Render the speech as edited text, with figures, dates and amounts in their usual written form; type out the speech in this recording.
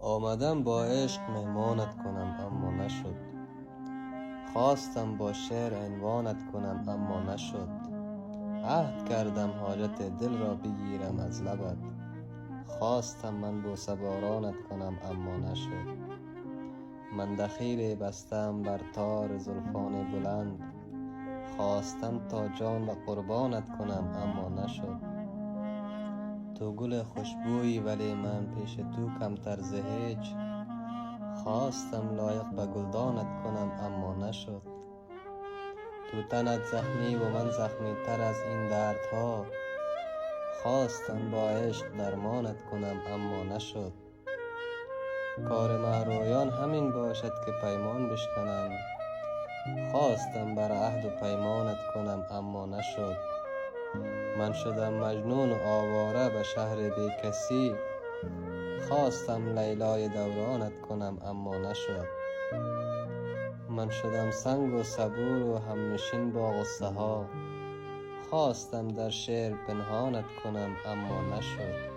آمدم با عشق مهمانت کنم اما نشد. خواستم با شعر عنوانت کنم اما نشد. عهد کردم حاجت دل را بگیرم از لبت. خواستم من بوسه بارانت کنم اما نشد. من دخیل بستم بر تار زلفان بلند. خواستم تا جان به قربانت کنم اما نشد. تو گل خوشبویی ولی من پیش تو کمتر ز هیچ. خواستم لایق به گلدانت کنم اما نشد. تو تنت زخمی و من زخمی تر از این دردها. خواستم با عشق درمانت کنم اما نشد. کار مهرویان همین باشد که پیمان بشکنند. خواستم بر عهد و پیمانت کنم اما نشد. من شدم مجنون و آواره به شهر بی کسی. خواستم لیلای دورانت کنم اما نشد. من شدم سنگ و صبور و همنشین با غصه ها. خواستم در شعر پنهانت کنم اما نشد.